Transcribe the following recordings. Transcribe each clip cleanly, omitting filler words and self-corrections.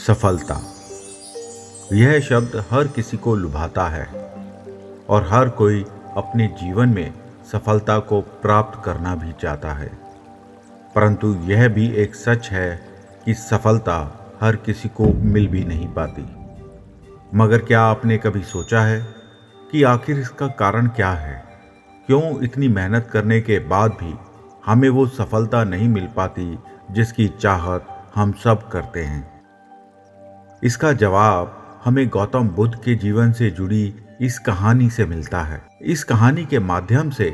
सफलता, यह शब्द हर किसी को लुभाता है और हर कोई अपने जीवन में सफलता को प्राप्त करना भी चाहता है। परंतु यह भी एक सच है कि सफलता हर किसी को मिल भी नहीं पाती। मगर क्या आपने कभी सोचा है कि आखिर इसका कारण क्या है? क्यों इतनी मेहनत करने के बाद भी हमें वो सफलता नहीं मिल पाती जिसकी चाहत हम सब करते हैं? इसका जवाब हमें गौतम बुद्ध के जीवन से जुड़ी इस कहानी से मिलता है। इस कहानी के माध्यम से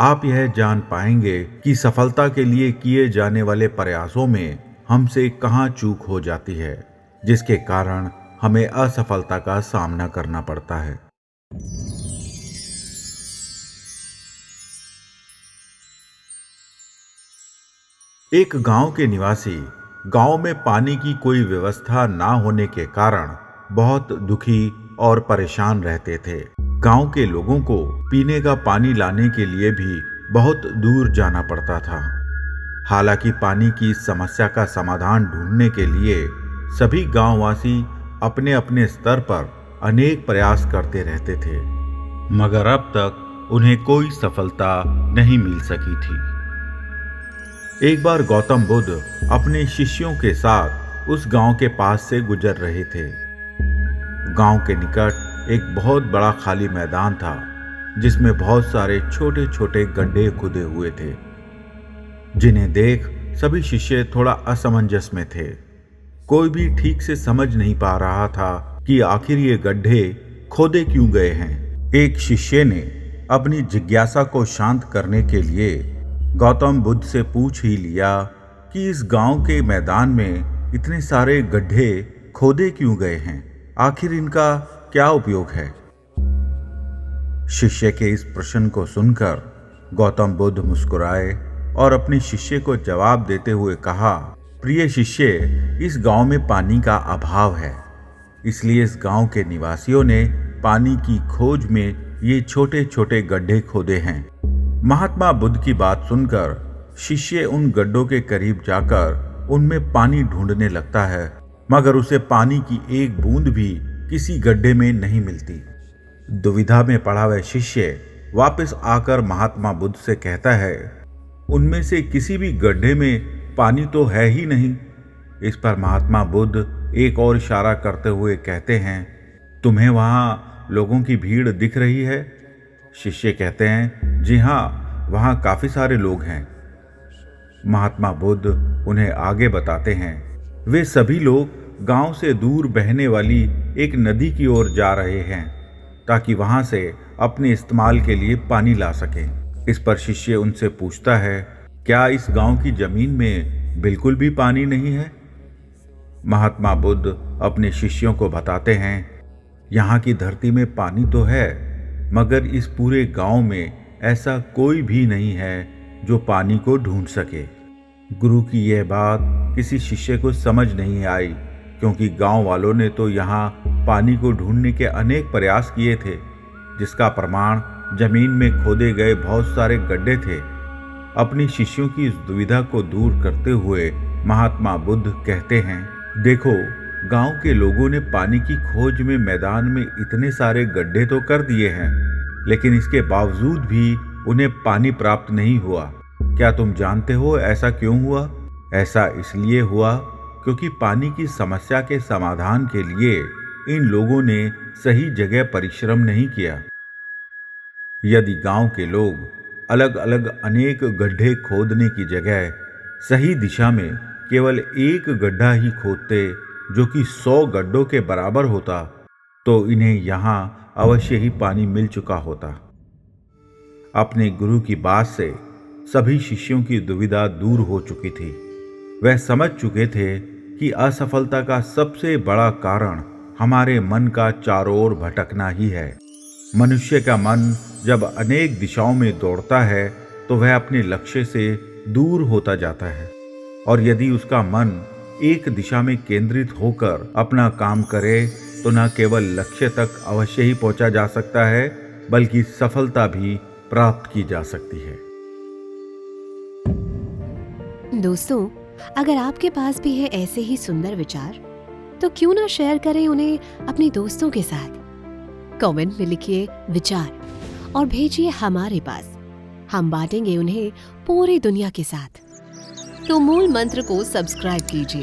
आप यह जान पाएंगे कि सफलता के लिए किए जाने वाले प्रयासों में हमसे कहाँ चूक हो जाती है, जिसके कारण हमें असफलता का सामना करना पड़ता है। एक गांव के निवासी गांव में पानी की कोई व्यवस्था ना होने के कारण बहुत दुखी और परेशान रहते थे। गांव के लोगों को पीने का पानी लाने के लिए भी बहुत दूर जाना पड़ता था। हालांकि पानी की इस समस्या का समाधान ढूंढने के लिए सभी गांववासी अपने अपने स्तर पर अनेक प्रयास करते रहते थे, मगर अब तक उन्हें कोई सफलता नहीं मिल सकी थी। एक बार गौतम बुद्ध अपने शिष्यों के साथ उस गांव के पास से गुजर रहे थे। गांव के निकट एक बहुत बड़ा खाली मैदान था, जिसमें बहुत सारे छोटे छोटे गड्ढे खुदे हुए थे, जिन्हें देख सभी शिष्य थोड़ा असमंजस में थे। कोई भी ठीक से समझ नहीं पा रहा था कि आखिर ये गड्ढे खोदे क्यों गए हैं। एक शिष्य ने अपनी जिज्ञासा को शांत करने के लिए गौतम बुद्ध से पूछ ही लिया कि इस गांव के मैदान में इतने सारे गड्ढे खोदे क्यों गए हैं, आखिर इनका क्या उपयोग है। शिष्य के इस प्रश्न को सुनकर गौतम बुद्ध मुस्कुराए और अपने शिष्य को जवाब देते हुए कहा, प्रिय शिष्य, इस गांव में पानी का अभाव है, इसलिए इस गांव के निवासियों ने पानी की खोज में ये छोटे छोटे गड्ढे खोदे हैं। महात्मा बुद्ध की बात सुनकर शिष्य उन गड्ढों के करीब जाकर उनमें पानी ढूंढने लगता है, मगर उसे पानी की एक बूंद भी किसी गड्ढे में नहीं मिलती। दुविधा में पड़ा वह शिष्य वापस आकर महात्मा बुद्ध से कहता है, उनमें से किसी भी गड्ढे में पानी तो है ही नहीं। इस पर महात्मा बुद्ध एक और इशारा करते हुए कहते हैं, तुम्हें वहां लोगों की भीड़ दिख रही है? शिष्य कहते हैं, जी हाँ, वहां काफी सारे लोग हैं। महात्मा बुद्ध उन्हें आगे बताते हैं, वे सभी लोग गांव से दूर बहने वाली एक नदी की ओर जा रहे हैं ताकि वहां से अपने इस्तेमाल के लिए पानी ला सकें। इस पर शिष्य उनसे पूछता है, क्या इस गांव की जमीन में बिल्कुल भी पानी नहीं है? महात्मा बुद्ध अपने शिष्यों को बताते हैं, यहाँ की धरती में पानी तो है, मगर इस पूरे गांव में ऐसा कोई भी नहीं है जो पानी को ढूंढ सके। गुरु की यह बात किसी शिष्य को समझ नहीं आई, क्योंकि गांव वालों ने तो यहाँ पानी को ढूंढने के अनेक प्रयास किए थे, जिसका प्रमाण जमीन में खोदे गए बहुत सारे गड्ढे थे। अपनी शिष्यों की इस दुविधा को दूर करते हुए महात्मा बुद्ध कहते हैं, देखो, गांव के लोगों ने पानी की खोज में मैदान में इतने सारे गड्ढे तो कर दिए हैं, लेकिन इसके बावजूद भी उन्हें पानी प्राप्त नहीं हुआ। क्या तुम जानते हो ऐसा क्यों हुआ? ऐसा इसलिए हुआ क्योंकि पानी की समस्या के समाधान के लिए इन लोगों ने सही जगह परिश्रम नहीं किया। यदि गांव के लोग अलग अलग अनेक गड्ढे खोदने की जगह सही दिशा में केवल एक गड्ढा ही खोदते, जो कि 100 गड्ढों के बराबर होता, तो इन्हें यहां अवश्य ही पानी मिल चुका होता। अपने गुरु की बात से सभी शिष्यों की दुविधा दूर हो चुकी थी। वह समझ चुके थे कि असफलता का सबसे बड़ा कारण हमारे मन का चारों ओर भटकना ही है। मनुष्य का मन जब अनेक दिशाओं में दौड़ता है तो वह अपने लक्ष्य से दूर होता जाता है, और यदि उसका मन एक दिशा में केंद्रित होकर अपना काम करे तो न केवल लक्ष्य तक अवश्य ही पहुंचा जा सकता है, बल्कि सफलता भी प्राप्त की जा सकती है। दोस्तों, अगर आपके पास भी है ऐसे ही सुंदर विचार, तो क्यों ना शेयर करें उन्हें अपने दोस्तों के साथ। कमेंट में लिखिए विचार और भेजिए हमारे पास, हम बांटेंगे उन्हें पूरी दुनिया के साथ। तो मूल मंत्र को सब्सक्राइब कीजिए